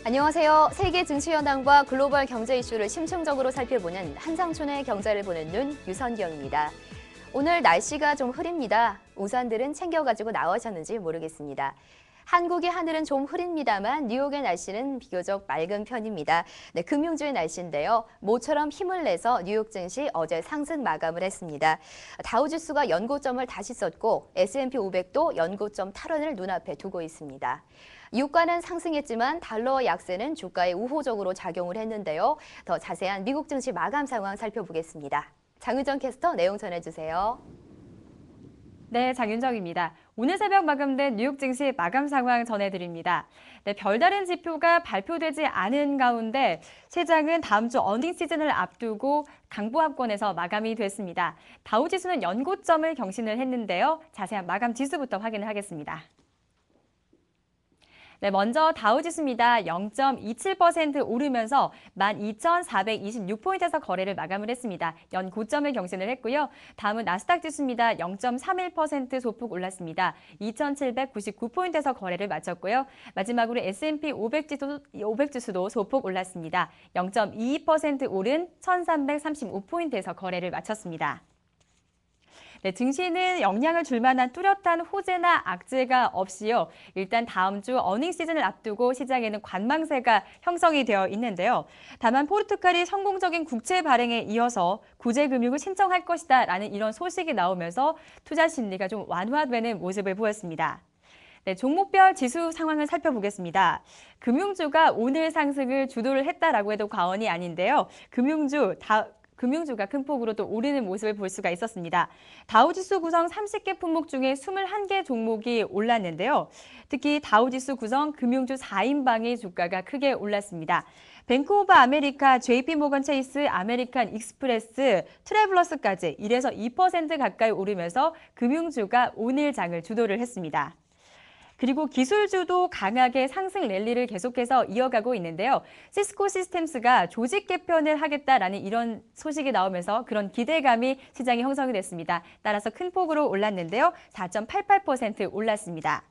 안녕하세요. 세계 증시 현황과 글로벌 경제 이슈를 심층적으로 살펴보는 한상춘의 경제를 보는 눈 유선경입니다. 오늘 날씨가 좀 흐립니다. 우산들은 챙겨가지고 나오셨는지 모르겠습니다. 한국의 하늘은 좀 흐립니다만 뉴욕의 날씨는 비교적 맑은 편입니다. 네, 금융주의 날씨인데요. 모처럼 힘을 내서 뉴욕 증시 어제 상승 마감을 했습니다. 다우지수가 연고점을 다시 썼고 S&P 500도 연고점 탈환을 눈앞에 두고 있습니다. 유가는 상승했지만 달러 약세는 주가에 우호적으로 작용을 했는데요. 더 자세한 미국 증시 마감 상황 살펴보겠습니다. 장윤정 캐스터 내용 전해주세요. 네, 장윤정입니다. 오늘 새벽 마감된 뉴욕 증시 마감 상황 전해드립니다. 네, 별다른 지표가 발표되지 않은 가운데 시장은 다음 주 어닝 시즌을 앞두고 강보합권에서 마감이 됐습니다. 다우지수는 연고점을 경신을 했는데요. 자세한 마감 지수부터 확인을 하겠습니다. 네, 먼저 다우지수입니다. 0.27% 오르면서 12,426포인트에서 거래를 마감을 했습니다. 연고점을 경신을 했고요. 다음은 나스닥 지수입니다. 0.31% 소폭 올랐습니다. 2,799포인트에서 거래를 마쳤고요. 마지막으로 S&P 500지수도 소폭 올랐습니다. 0.22% 오른 1,335포인트에서 거래를 마쳤습니다. 네, 증시는 영향을 줄 만한 뚜렷한 호재나 악재가 없이요. 일단 다음 주 어닝 시즌을 앞두고 시장에는 관망세가 형성이 되어 있는데요. 다만 포르투갈이 성공적인 국채 발행에 이어서 구제금융을 신청할 것이다 라는 이런 소식이 나오면서 투자 심리가 좀 완화되는 모습을 보였습니다. 네, 종목별 지수 상황을 살펴보겠습니다. 금융주가 오늘 상승을 주도를 했다라고 해도 과언이 아닌데요. 금융주가 큰 폭으로 또 오르는 모습을 볼 수가 있었습니다. 다우지수 구성 30개 품목 중에 21개 종목이 올랐는데요. 특히 다우지수 구성 금융주 4인방의 주가가 크게 올랐습니다. 뱅크 오브 아메리카, JP모건 체이스, 아메리칸 익스프레스, 트래블러스까지 1에서 2% 가까이 오르면서 금융주가 오늘 장을 주도를 했습니다. 그리고 기술주도 강하게 상승 랠리를 계속해서 이어가고 있는데요. 시스코 시스템스가 조직 개편을 하겠다라는 이런 소식이 나오면서 그런 기대감이 시장에 형성이 됐습니다. 따라서 큰 폭으로 올랐는데요. 4.88% 올랐습니다.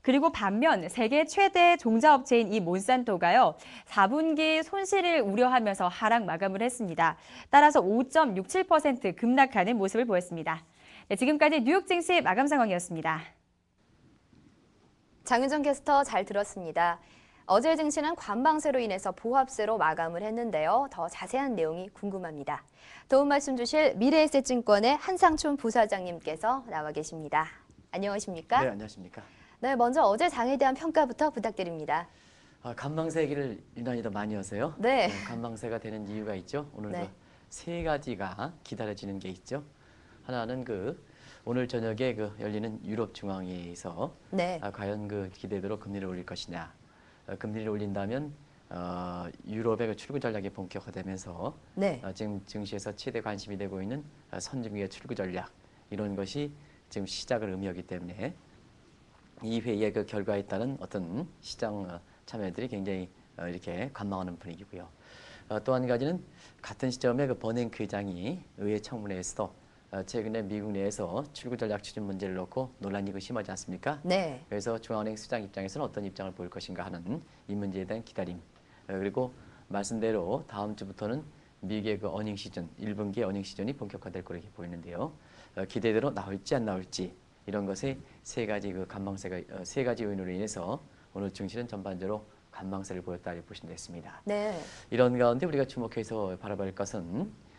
그리고 반면 세계 최대 종자업체인 이 몬산토가요. 4분기 손실을 우려하면서 하락 마감을 했습니다. 따라서 5.67% 급락하는 모습을 보였습니다. 네, 지금까지 뉴욕 증시 마감 상황이었습니다. 장윤정 캐스터 잘 들었습니다. 어제 증시는 관망세로 인해서 보합세로 마감을 했는데요. 더 자세한 내용이 궁금합니다. 도움 말씀 주실 미래에셋증권의 한상춘 부사장님께서 나와 계십니다. 안녕하십니까? 네, 안녕하십니까? 네, 먼저 어제 장에 대한 평가부터 부탁드립니다. 관망세 얘기를 유난히 더 많이 하세요. 네. 관망세가 되는 이유가 있죠. 오늘 네. 세 가지가 기다려지는 게 있죠. 하나는 오늘 저녁에 열리는 유럽 중앙회의에서 네. 과연 기대대로 금리를 올릴 것이냐. 금리를 올린다면 유럽의 출구 전략이 본격화되면서 네. 지금 증시에서 최대 관심이 되고 있는 선진국의 출구 전략 이런 것이 지금 시작을 의미하기 때문에 이 회의의 결과에 따른 어떤 시장 참여들이 굉장히 이렇게 관망하는 분위기고요. 또 한 가지는 같은 시점에 버냉크 의장이 의회 청문회에서 최근에 미국 내에서 출구 전략 추진 문제를 놓고 논란이 심하지 않습니까? 네. 그래서 중앙은행 수장 입장에서는 어떤 입장을 보일 것인가 하는 이 문제에 대한 기다림. 그리고 말씀대로 다음 주부터는 미국의 어닝 시즌, 1분기 어닝 시즌이 본격화될 거로 보이는데요. 기대대로 나올지 안 나올지 이런 것에 세 가지 관망세가 세 가지 요인으로 인해서 오늘 증시는 전반적으로 관망세를 보였다 이렇게 보시면 되겠습니다. 네. 이런 가운데 우리가 주목해서 바라볼 것은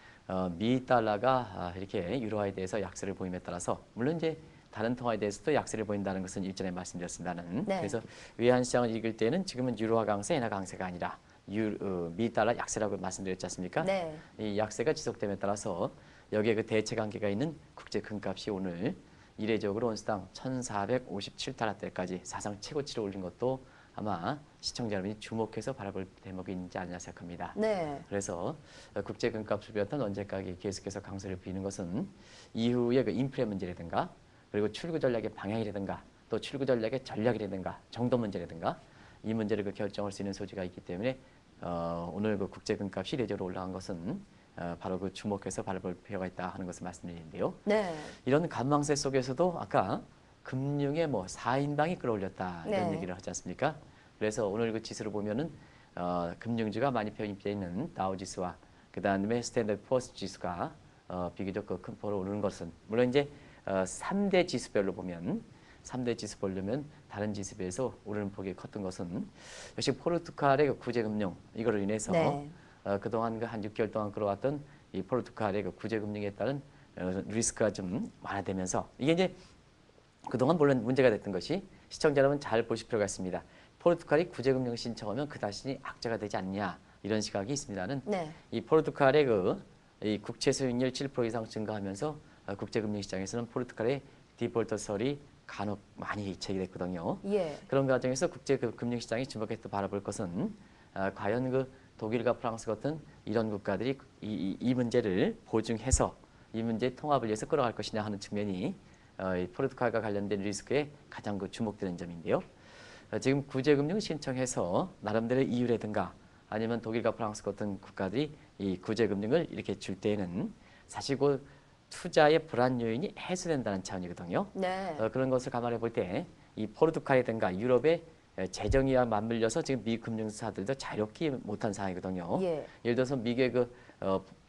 미 달러가 이렇게 유로화에 대해서 약세를 보임에 따라서 물론 이제 다른 통화에 대해서도 약세를 보인다는 것은 일전에 말씀드렸습니다는. 네. 그래서 외환 시장을 읽을 때는 지금은 유로화 강세, 엔화 강세가 아니라 미 달러 약세라고 말씀드렸지 않습니까? 네. 이 약세가 지속됨에 따라서 여기에 대체 관계가 있는 국제 금값이 오늘 이례적으로 온스당 1,457달러대까지 사상 최고치를 올린 것도 아마 시청자 여러분이 주목해서 바라볼 대목이 있지 않냐 생각합니다. 네. 그래서 국제금값을 비롯한 원자가격이 계속해서 강세를 보이는 것은 이후에 그 인플레 문제라든가 그리고 출구 전략의 방향이라든가 또 출구 전략의 전략이라든가 정도 문제라든가 이 문제를 그 결정할 수 있는 소지가 있기 때문에 오늘 그 국제금값이 이례적으로 올라간 것은 바로 그 주목해서 바라볼 필요가 있다 하는 것을 말씀드리는데요. 네. 이런 관망세 속에서도 아까 금융의 뭐 4인방이 끌어올렸다 이런 네. 얘기를 하지 않습니까? 그래서 오늘 그 지수를 보면은 금융주가 많이 편입되어 있는 다우지수와 그 다음에 스탠더드포어스 지수가 비교적 그 큰 폭으로 오르는 것은 물론 이제 3대 지수별로 보면 3대 지수 보려면 다른 지수에 비해서 오르는 폭이 컸던 것은 역시 포르투갈의 그 구제금융 이거로 인해서 네. 그동안 그 한 6개월 동안 끌어왔던 이 포르투갈의 그 구제금융에 따른 리스크가 좀 완화되면서 이게 이제 그동안 물론 문제가 됐던 것이 시청자 여러분 잘 보실 필요가 있습니다. 포르투갈이 구제금융 신청하면 그 자신이 악재가 되지 않냐 이런 시각이 있습니다는 네. 이 포르투갈의 이 국채 수익률 7% 이상 증가하면서 국제금융 시장에서는 포르투갈의 디폴터설이 간혹 많이 제기됐거든요. 예. 그런 과정에서 국제 금융 시장이 주목해서 바라볼 것은 과연 그 독일과 프랑스 같은 이런 국가들이 이 문제를 보증해서 이 문제의 통합을 위해서 끌어갈 것이냐 하는 측면이 이 포르투갈과 관련된 리스크에 가장 그 주목되는 점인데요. 지금 구제금융 신청해서 나름대로 이유라든가 아니면 독일과 프랑스 같은 국가들이 이 구제금융을 이렇게 줄 때에는 사실 그 투자의 불안 요인이 해소된다는 차원이거든요. 네. 그런 것을 감안해 볼 때 이 포르투갈이든가 유럽의 재정이와 맞물려서 지금 미 금융사들도 자유롭게 못한 상황이거든요. 예. 예를 들어서 미국의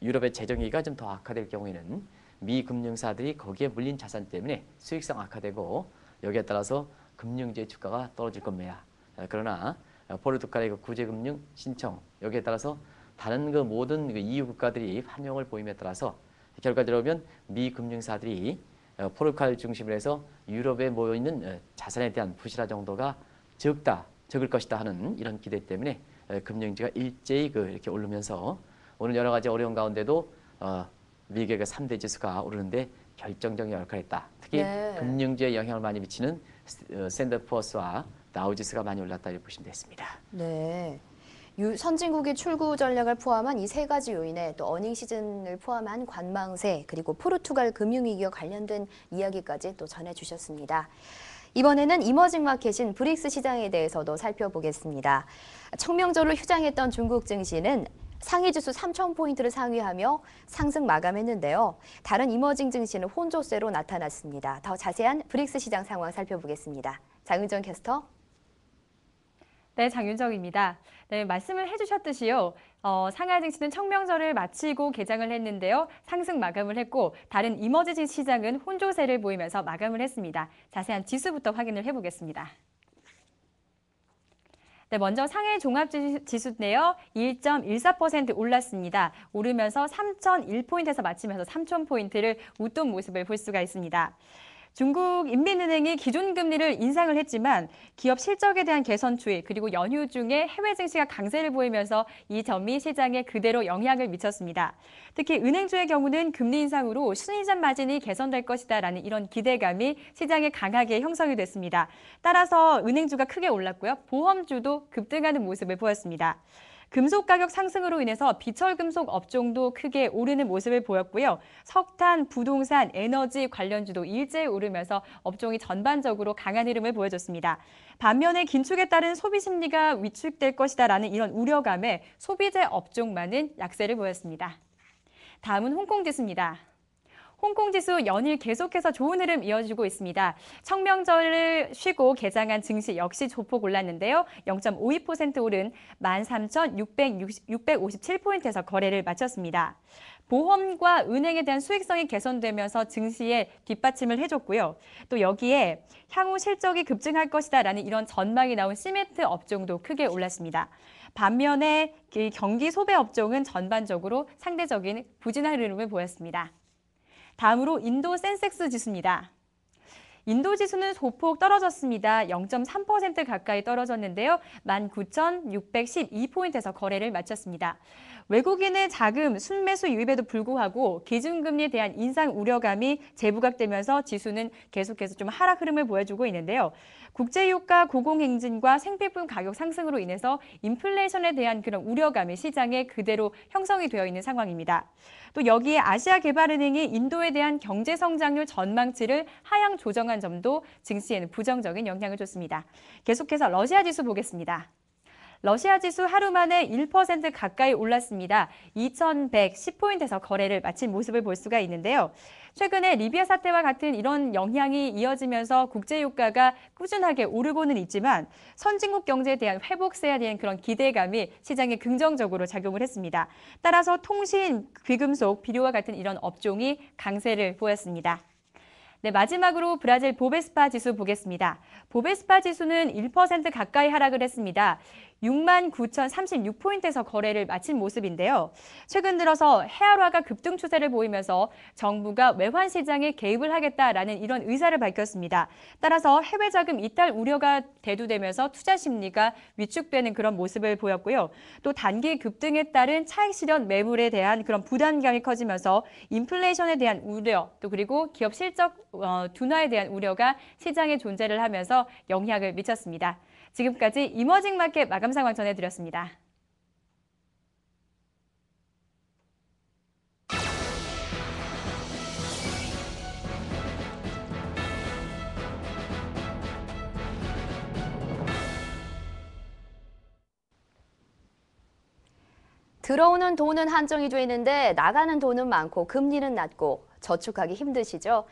유럽의 재정위기가 좀 더 악화될 경우에는 미 금융사들이 거기에 물린 자산 때문에 수익성 악화되고 여기에 따라서 금융주의 주가가 떨어질 겁니다. 그러나 포르투갈의 그 구제금융 신청 여기에 따라서 다른 그 모든 그 EU 국가들이 환영을 보임에 따라서 결과적으로 보면 미 금융사들이 포르투갈 중심으로 해서 유럽에 모여 있는 자산에 대한 부실화 정도가 적을 것이다 하는 이런 기대 때문에 금융지가 일제히 이렇게 오르면서 오늘 여러 가지 어려운 가운데도 미국의 3대 지수가 오르는데 결정적인 역할을 했다. 특히 네. 금융주에 영향을 많이 미치는 스탠더드포어스와 다우지수가 많이 올랐다 이렇게 보시면 되겠습니다. 네. 선진국의 출구 전략을 포함한 이 세 가지 요인에 또 어닝 시즌을 포함한 관망세 그리고 포르투갈 금융위기와 관련된 이야기까지 또 전해주셨습니다. 이번에는 이머징 마켓인 브릭스 시장에 대해서도 살펴보겠습니다. 청명절을 휴장했던 중국 증시는 상위지수 3,000포인트를 상회하며 상승 마감했는데요. 다른 이머징 증시는 혼조세로 나타났습니다. 더 자세한 브릭스 시장 상황 살펴보겠습니다. 장윤정 캐스터. 네, 장윤정입니다. 네, 말씀을 해주셨듯이요. 상하이 증시는 청명절을 마치고 개장을 했는데요. 상승 마감을 했고 다른 이머징 시장은 혼조세를 보이면서 마감을 했습니다. 자세한 지수부터 확인을 해보겠습니다. 네, 먼저 상해 종합지수인데요. 1.14% 올랐습니다. 오르면서 3,001포인트에서 마치면서 3,000포인트를 웃돈 모습을 볼 수가 있습니다. 중국 인민은행이 기준금리를 인상을 했지만 기업 실적에 대한 개선 추이 그리고 연휴 중에 해외 증시가 강세를 보이면서 이 점이 시장에 그대로 영향을 미쳤습니다. 특히 은행주의 경우는 금리 인상으로 순이자 마진이 개선될 것이다라는 이런 기대감이 시장에 강하게 형성이 됐습니다. 따라서 은행주가 크게 올랐고요. 보험주도 급등하는 모습을 보였습니다. 금속 가격 상승으로 인해서 비철금속 업종도 크게 오르는 모습을 보였고요. 석탄, 부동산, 에너지 관련주도 일제히 오르면서 업종이 전반적으로 강한 흐름을 보여줬습니다. 반면에 긴축에 따른 소비 심리가 위축될 것이다라는 이런 우려감에 소비재 업종만은 약세를 보였습니다. 다음은 홍콩 지수입니다. 홍콩 지수 연일 계속해서 좋은 흐름 이어지고 있습니다. 청명절을 쉬고 개장한 증시 역시 조폭 올랐는데요. 0.52% 오른 13,657포인트에서 거래를 마쳤습니다. 보험과 은행에 대한 수익성이 개선되면서 증시에 뒷받침을 해줬고요. 또 여기에 향후 실적이 급증할 것이다라는 이런 전망이 나온 시멘트 업종도 크게 올랐습니다. 반면에 경기 소비 업종은 전반적으로 상대적인 부진한 흐름을 보였습니다. 다음으로 인도 센섹스 지수입니다. 인도 지수는 소폭 떨어졌습니다. 0.3% 가까이 떨어졌는데요. 19,612포인트에서 거래를 마쳤습니다. 외국인의 자금 순매수 유입에도 불구하고 기준금리에 대한 인상 우려감이 재부각되면서 지수는 계속해서 좀 하락 흐름을 보여주고 있는데요. 국제유가 고공행진과 생필품 가격 상승으로 인해서 인플레이션에 대한 그런 우려감이 시장에 그대로 형성이 되어 있는 상황입니다. 또 여기에 아시아개발은행이 인도에 대한 경제 성장률 전망치를 하향 조정한 점도 증시에는 부정적인 영향을 줬습니다. 계속해서 러시아 지수 보겠습니다. 러시아 지수 하루 만에 1% 가까이 올랐습니다. 2110포인트에서 거래를 마친 모습을 볼 수가 있는데요. 최근에 리비아 사태와 같은 이런 영향이 이어지면서 국제유가가 꾸준하게 오르고는 있지만 선진국 경제에 대한 회복세에 대한 그런 기대감이 시장에 긍정적으로 작용을 했습니다. 따라서 통신, 귀금속, 비료와 같은 이런 업종이 강세를 보였습니다. 네, 마지막으로 브라질 보베스파 지수 보겠습니다. 보베스파 지수는 1% 가까이 하락을 했습니다. 69,036포인트에서 거래를 마친 모습인데요. 최근 들어서 해외화가 급등 추세를 보이면서 정부가 외환 시장에 개입을 하겠다라는 이런 의사를 밝혔습니다. 따라서 해외 자금 이탈 우려가 대두되면서 투자 심리가 위축되는 그런 모습을 보였고요. 또 단기 급등에 따른 차익 실현 매물에 대한 그런 부담감이 커지면서 인플레이션에 대한 우려, 또 그리고 기업 실적 둔화에 대한 우려가 시장에 존재를 하면서 영향을 미쳤습니다. 지금까지 이머징 마켓 마감 상황 전해드렸습니다. 들어오는 돈은 한정이 돼 있는데 나가는 돈은 많고 금리는 낮고 저축하기 힘드시죠?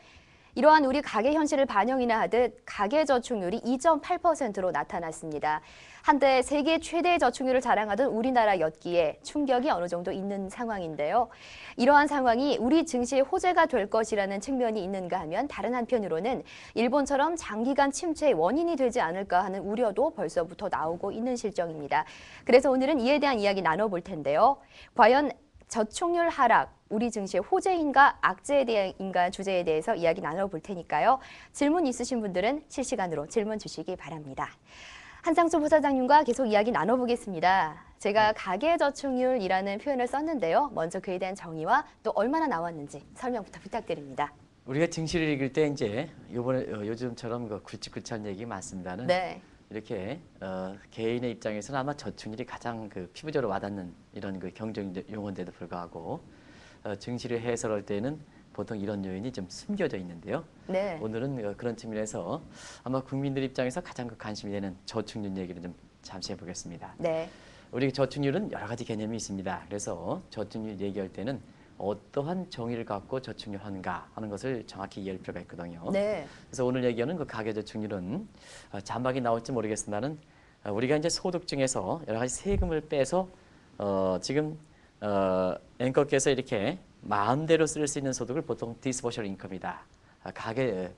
이러한 우리 가계 현실을 반영이나 하듯 가계 저축률이 2.8%로 나타났습니다. 한때 세계 최대 저축률을 자랑하던 우리나라였기에 충격이 어느 정도 있는 상황인데요. 이러한 상황이 우리 증시의 호재가 될 것이라는 측면이 있는가 하면 다른 한편으로는 일본처럼 장기간 침체의 원인이 되지 않을까 하는 우려도 벌써부터 나오고 있는 실정입니다. 그래서 오늘은 이에 대한 이야기 나눠볼 텐데요. 과연 저축률 하락, 우리 증시의 호재인가 악재인가 주제에 대해서 이야기 나눠볼 테니까요. 질문 있으신 분들은 실시간으로 질문 주시기 바랍니다. 한상수 부사장님과 계속 이야기 나눠보겠습니다. 제가 가계저축률이라는 표현을 썼는데요. 먼저 그에 대한 정의와 또 얼마나 나왔는지 설명부터 부탁드립니다. 우리가 증시를 읽을 때 이제 요즘처럼 그 굵직굵직한 얘기 많습니다는 네. 이렇게 개인의 입장에서는 아마 저축률이 가장 그 피부적으로 와닿는 이런 그 경쟁 용어인데도 불구하고 증시를 해설할 때는 보통 이런 요인이 좀 숨겨져 있는데요. 네. 오늘은 그런 측면에서 아마 국민들 입장에서 가장 그 관심이 되는 저축률 얘기를 좀 잠시 해보겠습니다. 네. 우리 저축률은 여러 가지 개념이 있습니다. 그래서 저축률 얘기할 때는 어떠한 정의를 갖고 저축률 하는가 하는 것을 정확히 이해할 필요가 있거든요. 네. 그래서 오늘 얘기하는 그 가계저축률은 자막이 나올지 모르겠습니다는 우리가 이제 소득 중에서 여러 가지 세금을 빼서 지금 앵커께서 이렇게 마음대로 쓸 수 있는 소득을 보통 디스포셔널 인컴이다.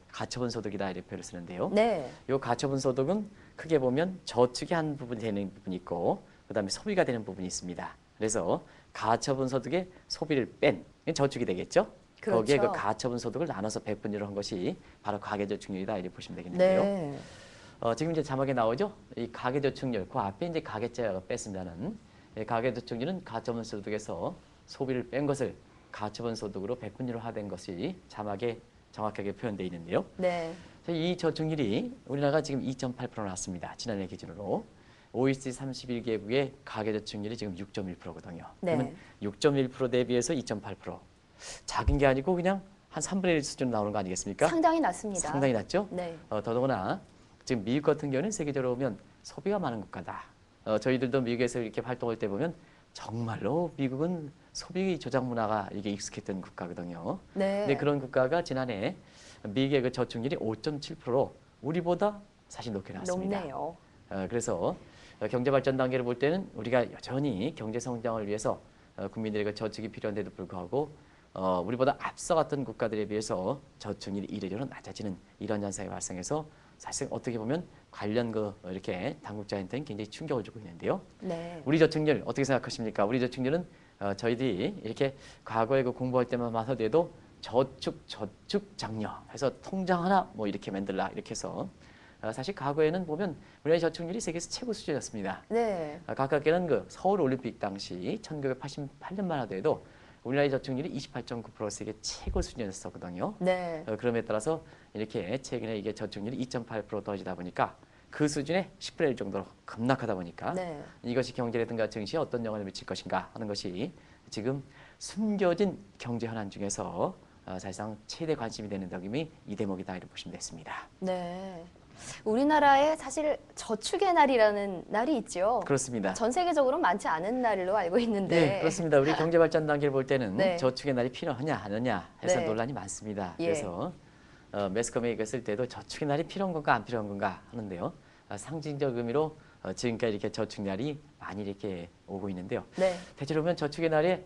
가처분 소득이다 이렇게 표현을 쓰는데요. 네. 이 가처분 소득은 크게 보면 저축이 한 부분이 되는 부분이 있고 그다음에 소비가 되는 부분이 있습니다. 그래서 가처분 소득에 소비를 뺀 저축이 되겠죠. 그렇죠. 거기에 그 가처분 소득을 나눠서 배분율을 한 것이 바로 가계저축률이다 이렇게 보시면 되겠는데요. 네. 지금 이제 자막에 나오죠. 이 가계저축률 그 앞에 이제 가계자 뺐습니다는 가계저축률은 가처분 소득에서 소비를 뺀 것을 가처분 소득으로 배분율화된 것이 자막에 정확하게 표현되어 있는데요. 네. 이 저축률이 우리나라가 지금 2.8% 나왔습니다. 지난해 기준으로. OECD 31개국의 가계저축률이 지금 6.1%거든요. 네. 그러면 6.1% 대비해서 2.8%. 작은 게 아니고 그냥 한 3분의 1 수준 나오는 거 아니겠습니까? 상당히 낮습니다. 상당히 낮죠? 네. 더더구나 지금 미국 같은 경우는 세계적으로 보면 소비가 많은 국가다. 저희들도 미국에서 이렇게 활동할 때 보면 정말로 미국은 소비 조작 문화가 이게 익숙했던 국가거든요. 네. 근데 그런 국가가 지난해 미국의 그 저축률이 5.7% 우리보다 사실 높게 나왔습니다. 높네요. 그래서 경제 발전 단계를 볼 때는 우리가 여전히 경제 성장을 위해서 국민들의 그 저축이 필요한데도 불구하고 우리보다 앞서갔던 국가들에 비해서 저축률이 이래저래 낮아지는 이런 현상이 발생해서 사실 어떻게 보면 관련 이렇게 당국자한테는 굉장히 충격을 주고 있는데요. 네. 우리 저축률 어떻게 생각하십니까? 우리 저축률은 저희들이 이렇게 과거에 그 공부할 때만 봐서도 저축 장려 해서 통장 하나 뭐 이렇게 만들라 이렇게 해서 사실 과거에는 보면 우리나라의 저축률이 세계에서 최고 수준이었습니다. 네. 가깝게는 그 서울 올림픽 당시 1988년만 하더라도 우리나라의 저축률이 28.9% 세계 최고 수준이었었거든요. 네. 그럼에 따라서 이렇게 최근에 이게 저축률이 2.8% 떨어지다 보니까 그 수준의 10분의 1 정도로 급락하다 보니까 네. 이것이 경제라든가 증시에 어떤 영향을 미칠 것인가 하는 것이 지금 숨겨진 경제 현안 중에서 사실상 최대 관심이 되는 대목이 이 대목이다 이렇게 보시면 됐습니다. 네. 우리나라에 사실 저축의 날이라는 날이 있죠. 그렇습니다. 전 세계적으로 많지 않은 날로 알고 있는데. 네, 그렇습니다. 우리 경제 발전 단계를 볼 때는 네. 저축의 날이 필요하냐 하느냐 해서 네. 논란이 많습니다. 예. 그래서 매스컴에 이거 쓸 때도 저축의 날이 필요한 건가 안 필요한 건가 하는데요. 상징적 의미로 지금까지 이렇게 저축 날이 많이 이렇게 오고 있는데요. 네. 대체로 보면 저축의 날에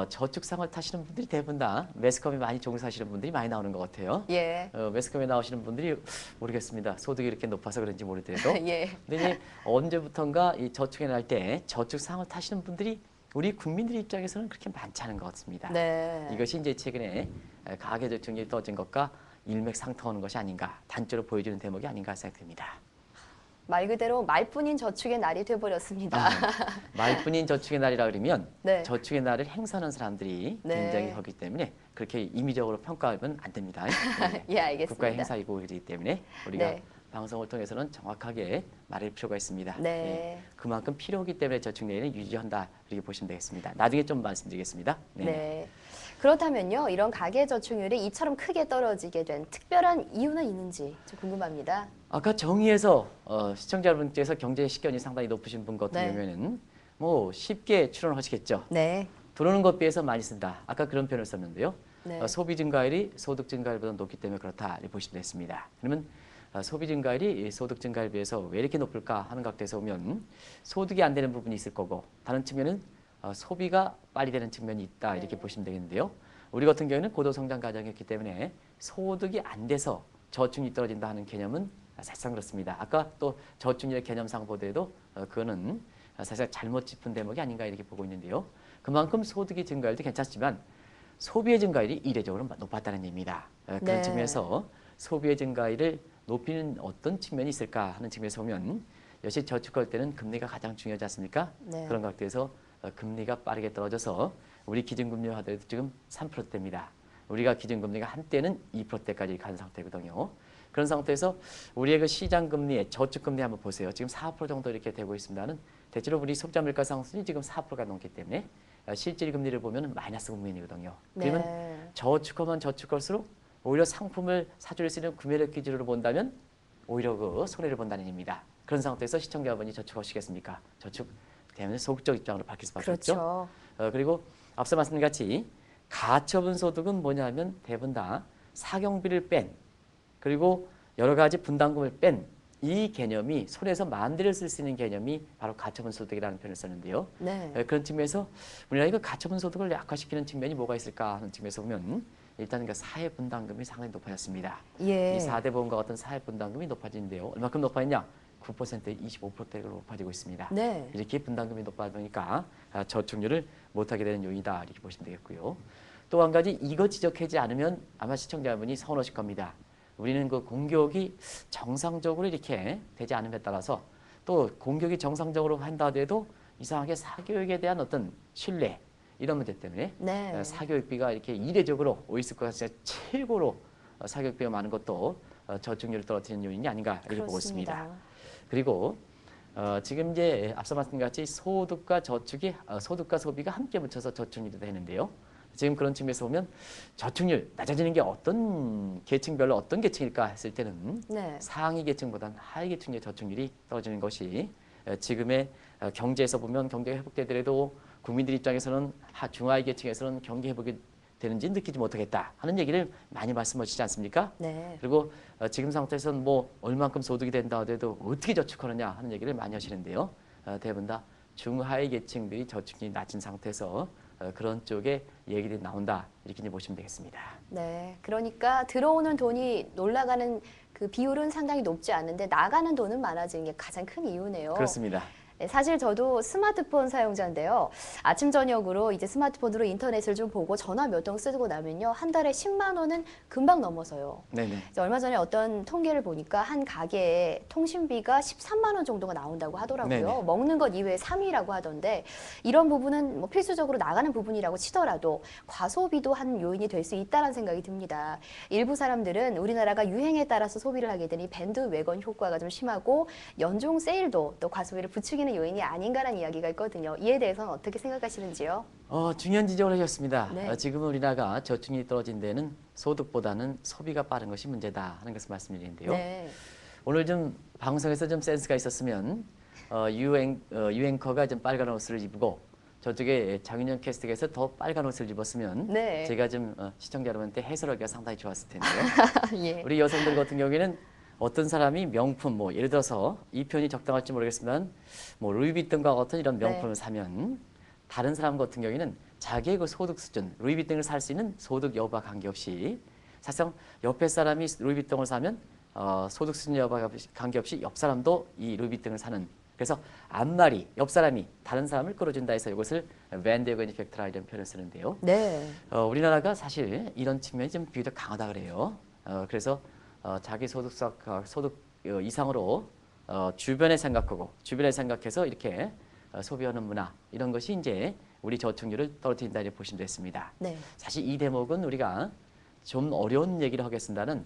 저축상을 타시는 분들이 대부분 다 매스컴에 많이 종사하시는 분들이 많이 나오는 것 같아요. 예. 매스컴에 나오시는 분들이 모르겠습니다. 소득이 이렇게 높아서 그런지 모르더라도. 예. 근데 이제 언제부턴가 이 저축에 날 때 저축상을 타시는 분들이 우리 국민들 입장에서는 그렇게 많지 않은 것 같습니다. 네. 이것이 이제 최근에 가계저축률이 떨어진 것과 일맥상통하는 것이 아닌가, 단적으로 보여주는 대목이 아닌가 생각됩니다. 말 그대로 말뿐인 저축의 날이 돼버렸습니다. 말뿐인 저축의 날이라 그러면 네. 저축의 날을 행사하는 사람들이 네. 굉장히 하기 때문에 그렇게 임의적으로 평가하면 안 됩니다. 예, 알겠습니다. 국가의 행사이고 이기 때문에 우리가 네. 방송을 통해서는 정확하게 말할 필요가 있습니다. 네. 예, 그만큼 필요하기 때문에 저축률을 유지한다 이렇게 보시면 되겠습니다. 나중에 좀 말씀드리겠습니다. 네. 그렇다면요, 이런 가계 저축률이 이처럼 크게 떨어지게 된 특별한 이유는 있는지 좀 궁금합니다. 아까 정의에서 시청자 여러분께서 경제 식견이 상당히 높으신 분 같은 네. 경우에는 뭐 쉽게 추론하시겠죠. 네. 들어오는 것 비해서 많이 쓴다. 아까 그런 표현을 썼는데요. 네. 소비 증가율이 소득 증가율보다 높기 때문에 그렇다 이렇게 보시면 됐습니다. 그러면 소비 증가율이 소득 증가율에 비해서 왜 이렇게 높을까 하는 각도에서 보면 소득이 안 되는 부분이 있을 거고 다른 측면은 소비가 빨리 되는 측면이 있다 이렇게 보시면 되겠는데요. 우리 같은 경우에는 고도성장 가정이었기 때문에 소득이 안 돼서 저축률이 떨어진다 하는 개념은 사실상 그렇습니다. 아까 또 저축률의 개념상 보더라도 그거는 사실 잘못 짚은 대목이 아닌가 이렇게 보고 있는데요. 그만큼 소득이 증가율도 괜찮지만 소비의 증가율이 이례적으로 높았다는 얘기입니다. 그런 네. 측면에서 소비의 증가율을 높이는 어떤 측면이 있을까 하는 측면에서 보면 역시 저축할 때는 금리가 가장 중요하지 않습니까? 네. 그런 각도에서 금리가 빠르게 떨어져서 우리 기준금리 하더라도 지금 3%대입니다. 우리가 기준금리가 한때는 2%대까지 간 상태거든요. 그런 상태에서 우리의 그 시장금리의 저축금리 한번 보세요. 지금 4% 정도 이렇게 되고 있습니다는 대체로 우리 소비자 물가 상승이 지금 4%가 넘기 때문에 실질 금리를 보면 마이너스 국면이거든요. 그러면 네. 저축하면 저축할수록 오히려 상품을 사줄 수 있는 구매력 기준으로 본다면 오히려 그 손해를 본다는 얘기입니다. 그런 상태에서 시청자분이 저축하시겠습니까? 저축 때문에 소극적 입장으로 바뀔 수밖에 없죠. 그렇죠. 그리고 앞서 말씀드린 같이 가처분 소득은 뭐냐면 대부분 다 사경비를 뺀 그리고 여러 가지 분담금을 뺀 이 개념이 손에서 마음대로 쓸 수 있는 개념이 바로 가처분 소득이라는 표현을 썼는데요. 네. 그런 측면에서 우리나라 이거 가처분 소득을 약화시키는 측면이 뭐가 있을까 하는 측면에서 보면 일단 그 사회 분담금이 상당히 높아졌습니다. 예. 이 4대 보험과 같은 사회 분담금이 높아지는데요. 얼마큼 높아졌냐? 9%에 25%로 높아지고 있습니다. 네. 이렇게 분담금이 높아지니까 저축률을 못하게 되는 요인이다 이렇게 보시면 되겠고요. 또 한 가지 이거 지적하지 않으면 아마 시청자분이 서운하실 겁니다. 우리는 그 공격이 정상적으로 이렇게 되지 않음에 따라서 또 공격이 정상적으로 한다 하더라도 이상하게 사교육에 대한 어떤 신뢰 이런 문제 때문에 네. 사교육비가 이렇게 이례적으로 오이스코가 같이 최고로 사교육비가 많은 것도 저축률을 떨어뜨리는 요인이 아닌가 이렇게 보고 있습니다. 그리고 지금 이제 앞서 말씀드린 같이 소득과 저축이 소득과 소비가 함께 묻혀서 저축률이 되는데요. 지금 그런 측면에서 보면 저축률 낮아지는 게 어떤 계층별로 어떤 계층일까 했을 때는 네. 상위 계층보다는 하위 계층의 저축률이 떨어지는 것이 지금의 경제에서 보면 경제가 회복되더라도 국민들 입장에서는 중하위 계층에서는 경제 회복이 되는지 느끼지 못하겠다 하는 얘기를 많이 말씀하시지 않습니까? 네. 그리고 지금 상태에서는 뭐 얼만큼 소득이 된다 하더라도 어떻게 저축하느냐 하는 얘기를 많이 하시는데요. 대부분 다 중하위 계층들이 저축이 낮은 상태에서 그런 쪽에 얘기들이 나온다 이렇게 이제 보시면 되겠습니다. 네. 그러니까 들어오는 돈이 올라가는 그 비율은 상당히 높지 않은데 나가는 돈은 많아지는 게 가장 큰 이유네요. 그렇습니다. 네, 사실 저도 스마트폰 사용자인데요. 아침 저녁으로 이제 스마트폰으로 인터넷을 좀 보고 전화 몇 통 쓰고 나면요. 한 달에 10만 원은 금방 넘어서요. 네네. 이제 얼마 전에 어떤 통계를 보니까 한 가게에 통신비가 13만 원 정도가 나온다고 하더라고요. 네네. 먹는 것 이외에 3위라고 하던데 이런 부분은 뭐 필수적으로 나가는 부분이라고 치더라도 과소비도 한 요인이 될 수 있다는 생각이 듭니다. 일부 사람들은 우리나라가 유행에 따라서 소비를 하게 되니 밴드웨건 효과가 좀 심하고 연중 세일도 또 과소비를 부추기는 요인이 아닌가라는 이야기가 있거든요. 이에 대해서는 어떻게 생각하시는지요? 중요한 지적을 하셨습니다. 네. 지금 우리나라가 저축률이 떨어진 데는 소득보다는 소비가 빠른 것이 문제다 하는 것을 말씀드리는데요. 네. 오늘 좀 방송에서 좀 센스가 있었으면 유앵커가 좀 빨간 옷을 입고 저쪽에 장윤영 캐스터에서 더 빨간 옷을 입었으면 네. 제가 좀 시청자 여러분한테 해설하기가 상당히 좋았을 텐데요. 예. 우리 여성들 같은 경우에는 어떤 사람이 명품 뭐 예를 들어서 이 표현이 적당할지 모르겠지만 뭐 루이비통과 같은 이런 명품을 네. 사면 다른 사람 같은 경우에는 자기의 그 소득 수준 루이비통을 살 수 있는 소득 여부와 관계없이 사실상 옆에 사람이 루이비통을 사면 소득 수준 여부와 관계없이 옆 사람도 이 루이비통을 사는 그래서 앞말이 옆 사람이 다른 사람을 끌어준다 해서 이것을 밴드웨건 이펙트라 이런 표현을 쓰는데요. 네. 우리나라가 사실 이런 측면이 좀 비교적 강하다 그래요. 그래서 자기 소득 이상으로 주변에 생각해서 이렇게 소비하는 문화 이런 것이 이제 우리 저축률을 떨어뜨린다 이렇게 보시면 됐습니다. 네. 사실 이 대목은 우리가 좀 어려운 얘기를 하겠습니다는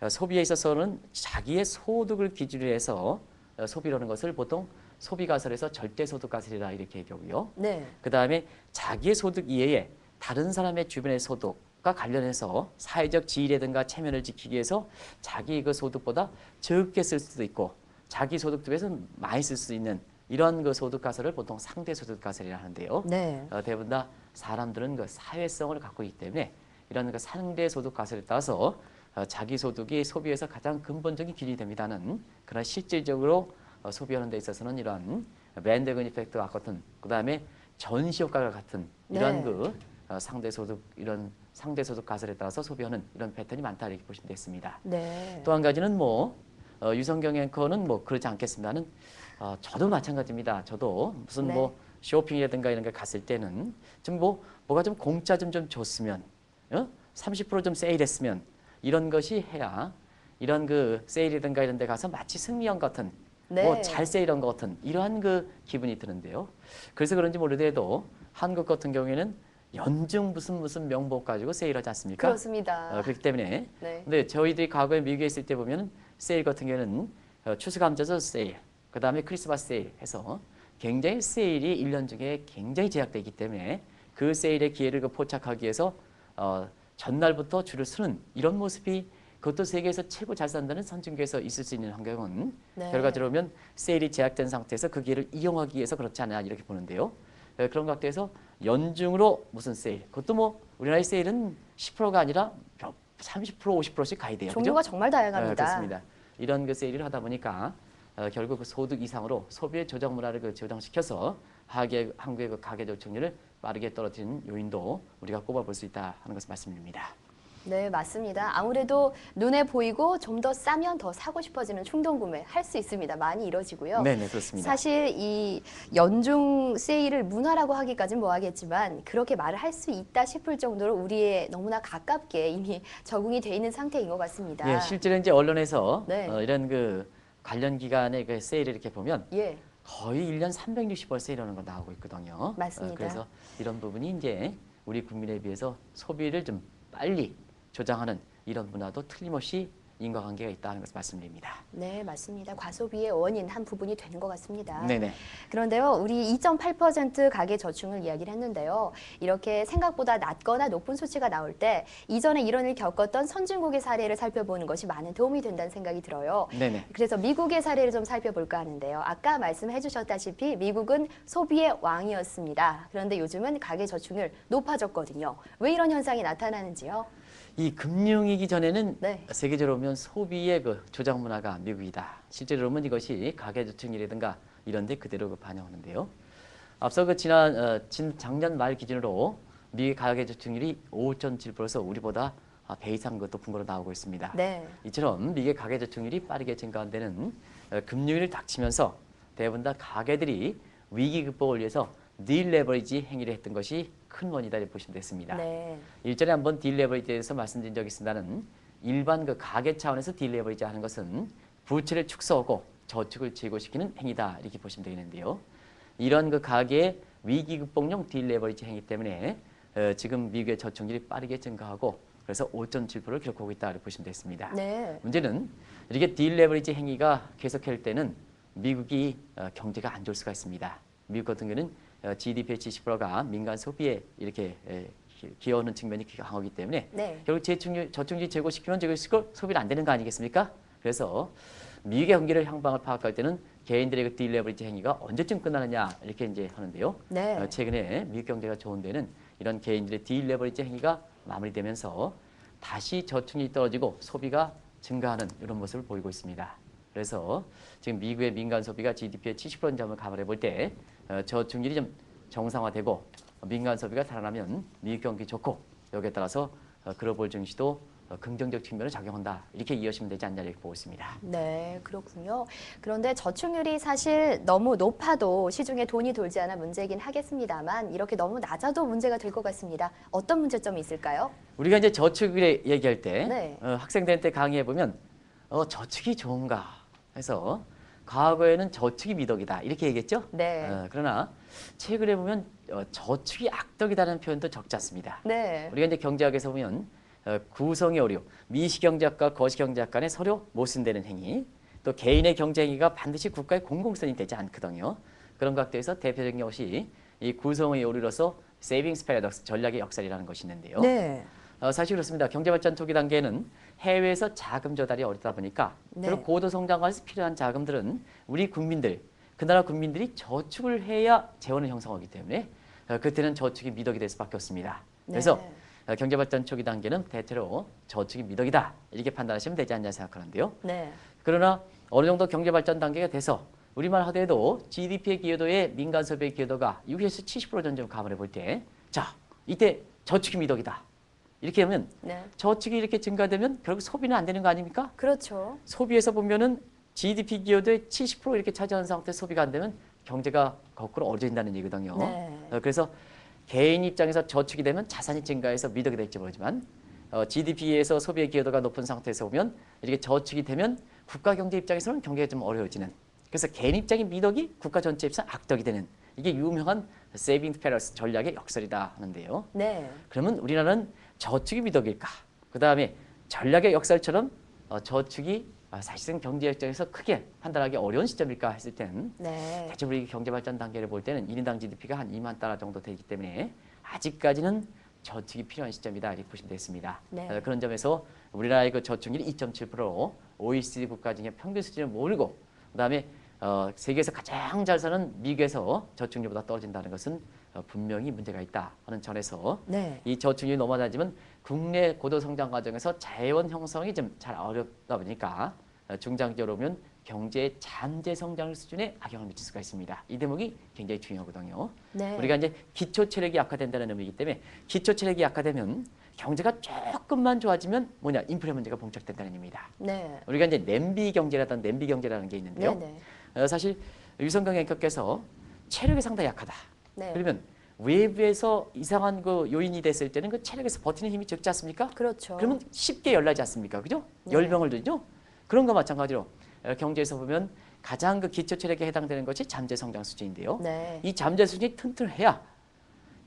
소비에 있어서는 자기의 소득을 기준으로 해서 소비라는 것을 보통 소비가설에서 절대소득가설이라 이렇게 얘기하고요. 네. 그 다음에 자기의 소득 이외에 다른 사람의 주변의 소득과 관련해서 사회적 지위라든가 체면을 지키기 위해서 자기 그 소득보다 적게 쓸 수도 있고 자기 소득 중에서 많이 쓸 수 있는 이런 그 소득 가설을 보통 상대 소득 가설이라 하는데요. 네. 대부분 다 사람들은 그 사회성을 갖고 있기 때문에 이런 그 상대 소득 가설에 따라서 자기 소득이 소비에서 가장 근본적인 기준이 됩니다는 그러나 실질적으로 소비하는 데 있어서는 이러한 밴드웨건 이펙트와 같은 그다음에 전시 효과가 같은 이런 네. 그 상대 소득 가설에 따라서 소비하는 이런 패턴이 많다 이렇게 보시면 되겠습니다. 네. 또 한 가지는 뭐 유성경 앵커는 뭐 그렇지 않겠습니다는 저도 마찬가지입니다. 저도 무슨 네. 뭐 쇼핑이라든가 이런 게 갔을 때는 좀 뭐가 좀 공짜 좀 줬으면 30% 좀 세일했으면 이런 것이 해야 이런 그 세일이든가 이런 데 가서 마치 승리한 것 같은 네. 뭐 잘 세일한 것 같은 이러한 그 기분이 드는데요. 그래서 그런지 모르더라도 한국 같은 경우에는 연중 무슨 명목 가지고 세일하지 않습니까? 그렇습니다. 그렇기 때문에 네. 근데 저희들이 과거에 미국에 있을 때 보면 세일 같은 경우에는 추수감사절 세일, 그 다음에 크리스마스 세일 해서 굉장히 세일이 1년 중에 굉장히 제약되기 때문에 그 세일의 기회를 포착하기 위해서 전날부터 줄을 서는 이런 모습이 그것도 세계에서 최고 잘 산다는 선진국에서 있을 수 있는 환경은 네. 결과적으로 보면 세일이 제약된 상태에서 그 기회를 이용하기 위해서 그렇지 않냐 이렇게 보는데요. 그런 각도에서 연중으로 무슨 세일, 그것도 뭐 우리나라의 세일은 10%가 아니라 30%, 50%씩 가야 돼요. 종류가 그죠? 정말 다양합니다. 그렇습니다. 이런 그 세일을 하다 보니까 결국 그 소득 이상으로 소비의 조정 문화를 그 조정시켜서 한국의 그 가계 저축률을 빠르게 떨어뜨리는 요인도 우리가 꼽아볼 수 있다 하는 것을 말씀드립니다. 네, 맞습니다. 아무래도 눈에 보이고 좀 더 싸면 더 사고 싶어지는 충동 구매 할 수 있습니다. 많이 이뤄지고요. 네, 그렇습니다. 사실 이 연중 세일을 문화라고 하기까지는 뭐하겠지만 그렇게 말을 할 수 있다 싶을 정도로 우리의 너무나 가깝게 이미 적응이 돼 있는 상태인 것 같습니다. 예, 실제로 이제 언론에서 네. 이런 그 관련 기간의 그 세일을 이렇게 보면 예, 거의 1년 360번 세일하는 거 나오고 있거든요. 맞습니다. 그래서 이런 부분이 이제 우리 국민에 비해서 소비를 좀 빨리 조장하는 이런 문화도 틀림없이 인과관계가 있다는 것을 말씀드립니다. 네, 맞습니다. 과소비의 원인 한 부분이 되는 것 같습니다. 네네. 그런데요, 우리 2.8% 가계 저축을 이야기를 했는데요. 이렇게 생각보다 낮거나 높은 수치가 나올 때 이전에 이런 일을 겪었던 선진국의 사례를 살펴보는 것이 많은 도움이 된다는 생각이 들어요. 네네. 그래서 미국의 사례를 좀 살펴볼까 하는데요. 아까 말씀해 주셨다시피 미국은 소비의 왕이었습니다. 그런데 요즘은 가계 저축률 높아졌거든요. 왜 이런 현상이 나타나는지요? 이 금융위기 전에는 네. 세계적으로 보면 소비의 그 조장 문화가 미국이다. 실제로 보면 이것이 가계저축률이라든가 이런 데 그대로 반영하는데요. 앞서 그 작년 말 기준으로 미국의 가계저축률이 5.7%에서 우리보다 배 이상 높은 걸로 나오고 있습니다. 네. 이처럼 미국의 가계저축률이 빠르게 증가한 데는 금융위기를 닥치면서 대부분 다 가게들이 위기 극복을 위해서 딜레버리지 행위를 했던 것이 큰 원인이다 이렇게 보시면 됐습니다. 네. 일전에 한번 딜레버리지에 대해서 말씀드린 적이 있습니다는 일반 그 가게 차원에서 딜레버리지 하는 것은 부채를 축소하고 저축을 제고시키는 행위다 이렇게 보시면 되겠는데요. 이런 그 가게의 위기 극복용 딜레버리지 행위 때문에 지금 미국의 저축률이 빠르게 증가하고 그래서 5.7%를 기록하고 있다 이렇게 보시면 됐습니다. 네. 문제는 이렇게 딜레버리지 행위가 계속할 때는 미국이 경제가 안 좋을 수가 있습니다. 미국 같은 경우는 GDP의 70%가 민간 소비에 이렇게 기여하는 측면이 강하기 때문에 네. 결국 저축률 제고시키면 소비가 안 되는 거 아니겠습니까? 그래서 미국의 경기를 향방을 파악할 때는 개인들의 그 딜레버리지 행위가 언제쯤 끝나느냐 이렇게 이제 하는데요. 네. 최근에 미국 경제가 좋은 데는 이런 개인들의 딜레버리지 행위가 마무리되면서 다시 저축률이 떨어지고 소비가 증가하는 이런 모습을 보이고 있습니다. 그래서 지금 미국의 민간 소비가 GDP의 70% 점을 감안해 볼 때 저축률이 좀 정상화되고 민간 소비가 살아나면 미국 경기 좋고 여기에 따라서 글로벌 증시도 긍정적 측면을 작용한다. 이렇게 이해하시면 되지 않냐 이렇게 보고 있습니다. 네, 그렇군요. 그런데 저축률이 사실 너무 높아도 시중에 돈이 돌지 않아 문제이긴 하겠습니다만 이렇게 너무 낮아도 문제가 될 것 같습니다. 어떤 문제점이 있을까요? 우리가 이제 저축을 얘기할 때 네. 학생들 때 강의해 보면 저축이 좋은가 해서 과거에는 저축이 미덕이다 이렇게 얘기했죠. 네. 그러나 최근에 보면 저축이 악덕이다는 표현도 적지 않습니다. 네. 우리가 이제 경제학에서 보면 구성의 오류, 미시경제학과 거시경제학 간의 서로 못 쓴다는 행위, 또 개인의 경제 행위가 반드시 국가의 공공성이 되지 않거든요. 그런 각도에서 대표적인 것이 이 구성의 오류로서 세이빙스 패러독스, 전략의 역설이라는 것이 있는데요. 네. 사실 그렇습니다. 경제발전 초기 단계에는 해외에서 자금 조달이 어렵다 보니까 네. 그리고 고도 성장과서 필요한 자금들은 우리 국민들, 그 나라 국민들이 저축을 해야 재원을 형성하기 때문에 그때는 저축이 미덕이 될 수밖에 없습니다. 그래서 네. 경제발전 초기 단계는 대체로 저축이 미덕이다 이렇게 판단하시면 되지 않냐 생각하는데요. 네. 그러나 어느 정도 경제발전 단계가 돼서 우리말 하더라도 GDP의 기여도에 민간 소비의 기여도가 60에서 70% 정도 감안해 볼 때 자, 이때 저축이 미덕이다. 이렇게 하면 네. 저축이 이렇게 증가되면 결국 소비는 안 되는 거 아닙니까? 그렇죠. 소비에서 보면은 GDP 기여도의 70% 이렇게 차지하는 상태에서 소비가 안 되면 경제가 거꾸로 어려진다는 얘기거든요. 네. 그래서 개인 입장에서 저축이 되면 자산이 증가해서 미덕이 될지 모르지만 GDP에서 소비의 기여도가 높은 상태에서 보면 이렇게 저축이 되면 국가 경제 입장에서는 경제가 좀 어려워지는 그래서 개인 입장의 미덕이 국가 전체 입장 악덕이 되는 이게 유명한 세이빙 패러스 전략의 역설이다 하는데요. 네. 그러면 우리나라는 저축이 미덕일까? 그 다음에 전략의 역설처럼 저축이 사실상 경제 입장에서 크게 판단하기 어려운 시점일까 했을 때는 네. 대체 우리 경제 발전 단계를 볼 때는 1인당 GDP가 한 2만 달러 정도 되기 때문에 아직까지는 저축이 필요한 시점이다 이렇게 보시면 되겠습니다. 네. 그런 점에서 우리나라의 그 저축률이 2.7%, OECD 국가 중에 평균 수준을 모르고 그다음에 세계에서 가장 잘 사는 미국에서 저축률보다 떨어진다는 것은 분명히 문제가 있다 하는 전에서 네. 이 저축률이 너무 낮으면 국내 고도 성장 과정에서 자원 형성이 좀 잘 어렵다 보니까 중장기적으로 보면 경제의 잠재 성장 수준에 악영을 미칠 수가 있습니다. 이 대목이 굉장히 중요하거든요. 네. 우리가 이제 기초 체력이 약화된다는 의미이기 때문에 기초 체력이 약화되면 경제가 조금만 좋아지면 뭐냐 인플레 문제가 봉착된다는 의미입니다. 네. 우리가 이제 냄비 경제라는 게 있는데요. 네. 사실 유성경 앵커께서 체력이 상당히 약하다. 네. 그러면 외부에서 이상한 그 요인이 됐을 때는 그 체력에서 버티는 힘이 적지 않습니까? 그렇죠. 그러면 쉽게 열나지 않습니까? 그죠? 네. 열병을 들죠? 그런 거 마찬가지로 경제에서 보면 가장 그 기초 체력에 해당되는 것이 잠재 성장 수준인데요. 네. 이 잠재 수준이 튼튼해야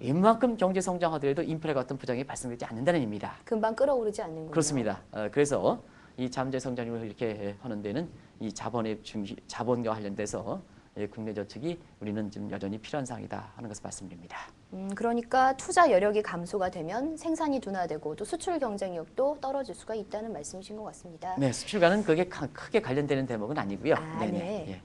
이만큼 경제 성장하더라도 인플레 같은 부작용이 발생되지 않는다는 의미입니다. 금방 끌어오르지 않는군요. 그렇습니다. 그래서 이 잠재 성장률을 이렇게 하는 데는 이 자본과 관련돼서 국내 저축이 우리는 지금 여전히 필요한 사항이다 하는 것을 말씀드립니다. 그러니까 투자 여력이 감소가 되면 생산이 둔화되고 또 수출 경쟁력도 떨어질 수가 있다는 말씀이신 것 같습니다. 네, 수출과는 그게 크게 관련되는 대목은 아니고요. 아, 네네. 네. 예.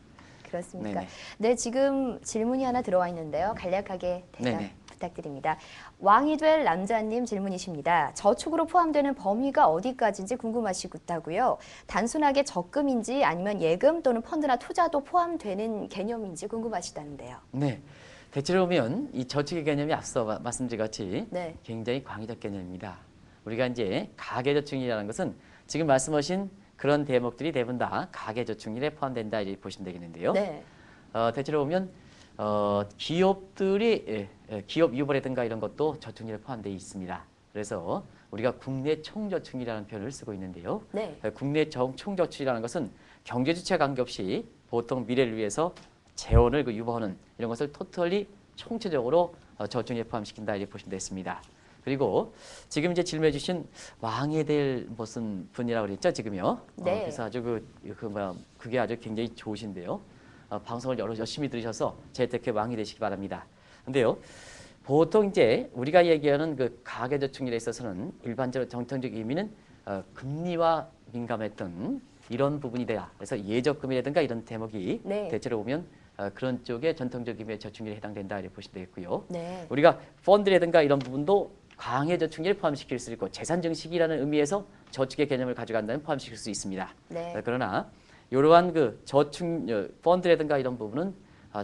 그렇습니까? 네네. 네, 지금 질문이 하나 들어와 있는데요. 간략하게 대답 네네. 부탁드립니다. 왕이 될 남자님 질문이십니다. 저축으로 포함되는 범위가 어디까지인지 궁금하시다고요. 단순하게 적금인지 아니면 예금 또는 펀드나 투자도 포함되는 개념인지 궁금하시다는데요. 네. 대체로 보면 이 저축의 개념이 앞서 말씀드린 같이 네. 굉장히 광의적 개념입니다. 우리가 이제 가계저축이라는 것은 지금 말씀하신 그런 대목들이 대부분 다 가계저축률에 포함된다 이렇게 보시면 되겠는데요. 네. 대체로 보면 기업들이 기업 유보라든가 이런 것도 저축률에 포함되어 있습니다. 그래서 우리가 국내 총저축률이라는 표현을 쓰고 있는데요. 네. 국내 총저축이라는 것은 경제 주체 관계없이 보통 미래를 위해서 재원을 유보하는 이런 것을 토털리 총체적으로 저축률에 포함시킨다 이렇게 보시면 되겠습니다. 그리고 지금 이제 질문해 주신 왕이 될 무슨 분이라고 그랬죠, 지금요. 네. 그래서 아주 그게 아주 굉장히 좋으신데요. 방송을 열심히 들으셔서 재테크 왕이 되시기 바랍니다. 근데요. 보통 이제 우리가 얘기하는 그 가계저축률에 있어서는 일반적으로 정통적 의미는 금리와 민감했던 이런 부분이 돼야. 그래서 예적금이라든가 이런 대목이 네. 대체로 보면 그런 쪽에 전통적 의미의 저축률에 해당된다 이렇게 보시면 되겠고요. 네. 우리가 펀드라든가 이런 부분도 강의 저축률에 포함시킬 수 있고 재산 증식이라는 의미에서 저축의 개념을 가져간다면 포함시킬 수 있습니다. 네. 그러나 이러한 그 저축 펀드라든가 이런 부분은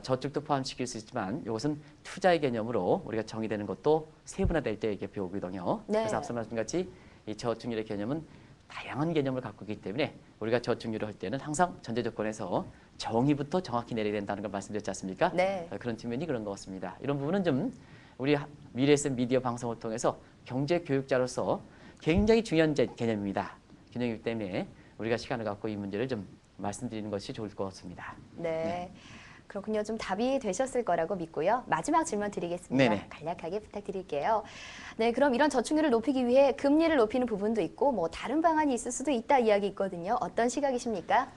저축도 포함시킬 수 있지만 이것은 투자의 개념으로 우리가 정의되는 것도 세분화될 때 이렇게 배우거든요. 네. 그래서 앞서 말씀같이 이 저축률의 개념은 다양한 개념을 갖고 있기 때문에 우리가 저축률을 할 때는 항상 전제 조건에서 정의부터 정확히 내려야 된다는 걸 말씀드렸지 않습니까? 네. 그런 측면이 그런 것 같습니다. 이런 부분은 좀 우리 미래에셋 미디어 방송을 통해서 경제 교육자로서 굉장히 중요한 개념입니다. 개념이기 때문에 우리가 시간을 갖고 이 문제를 좀 말씀드리는 것이 좋을 것 같습니다. 네. 그렇군요. 좀 답이 되셨을 거라고 믿고요. 마지막 질문 드리겠습니다. 네네. 간략하게 부탁드릴게요. 네, 그럼 이런 저축률을 높이기 위해 금리를 높이는 부분도 있고 뭐 다른 방안이 있을 수도 있다 이야기 있거든요. 어떤 시각이십니까?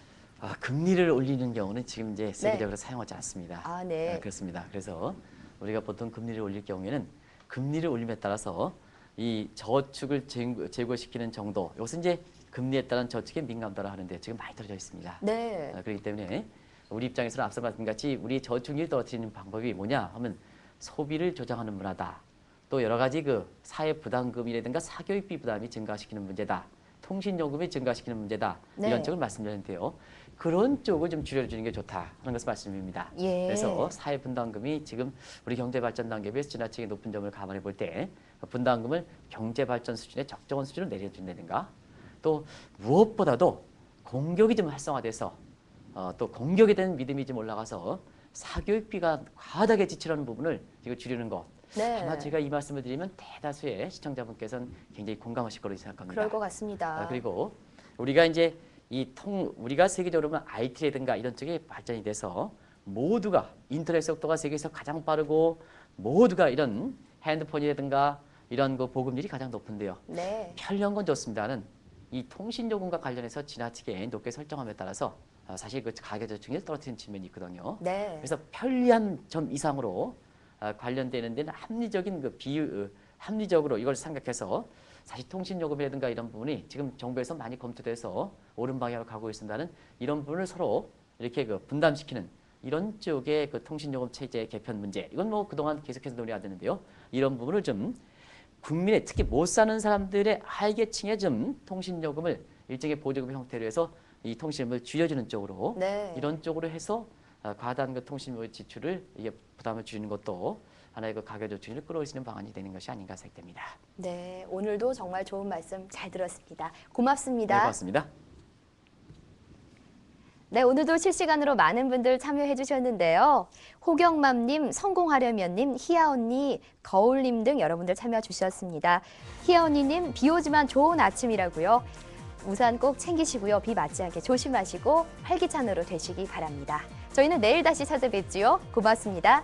금리를 올리는 경우는 지금 이제 세계적으로 사용하지 않습니다. 아, 네. 그렇습니다. 그래서 우리가 보통 금리를 올릴 경우에는 금리를 올림에 따라서 이 저축을 제고시키는 정도, 이것은 이제 금리에 따른 저축의 민감도라 하는데 지금 많이 떨어져 있습니다. 네. 그렇기 때문에 우리 입장에서는 앞서 말씀같이 우리 저축률을 떨어뜨리는 방법이 뭐냐 하면 소비를 조정하는 문화다. 또 여러 가지 그 사회 부담금이라든가 사교육비 부담이 증가시키는 문제다. 통신요금이 증가시키는 문제다. 네. 이런 쪽을 말씀드렸는데요. 그런 쪽을 좀 줄여주는 게 좋다 하는 것을 말씀드립니다. 예. 그래서 사회 분담금이 지금 우리 경제 발전 단계에 비해서 지나치게 높은 점을 감안해 볼 때 분담금을 경제 발전 수준에 적정한 수준으로 내려준다든가 또 무엇보다도 공격이 좀 활성화돼서 또 공격에 대한 믿음이 좀 올라가서 사교육비가 과다하게 지출하는 부분을 이거 줄이는 것. 네. 아마 제가 이 말씀을 드리면 대다수의 시청자분께서는 굉장히 공감하실 거라고 생각합니다. 그럴 것 같습니다. 그리고 우리가 이제 우리가 세계적으로 보면 IT라든가 이런 쪽에 발전이 돼서 모두가 인터넷 속도가 세계에서 가장 빠르고 모두가 이런 핸드폰이라든가 이런 그 보급률이 가장 높은데요. 네. 편리한 건 좋습니다는 이 통신요금과 관련해서 지나치게 높게 설정함에 따라서 사실 그 가계저축률을 떨어뜨리는 측면이 있거든요. 네. 그래서 편리한 점 이상으로 관련되는 데는 합리적으로 이걸 생각해서 사실 통신요금이라든가 이런 부분이 지금 정부에서 많이 검토돼서 옳은 방향으로 가고 있습니다는 이런 부분을 서로 이렇게 그 분담시키는 이런 쪽의 그 통신요금 체제 개편 문제 이건 뭐 그동안 계속해서 논의가 되는데요. 이런 부분을 좀 국민의 특히 못 사는 사람들의 하위계층에 좀 통신요금을 일종의 보조금 형태로 해서 이 통신요금을 줄여주는 쪽으로 네. 이런 쪽으로 해서 과다한 그 통신요금 지출을 이게 부담을 줄이는 것도 하나의 그 가계저축률을 끌어올 수 있는 방안이 되는 것이 아닌가 생각됩니다. 네, 오늘도 정말 좋은 말씀 잘 들었습니다. 네, 고맙습니다. 고맙습니다. 네, 오늘도 실시간으로 많은 분들 참여해 주셨는데요. 호경맘님, 성공하려면님, 희아언니, 거울님 등 여러분들 참여 주셨습니다. 희아언니님, 비 오지만 좋은 아침이라고요. 우산 꼭 챙기시고요. 비 맞지 않게 조심하시고 활기찬 하루 되시기 바랍니다. 저희는 내일 다시 찾아뵙지요. 고맙습니다.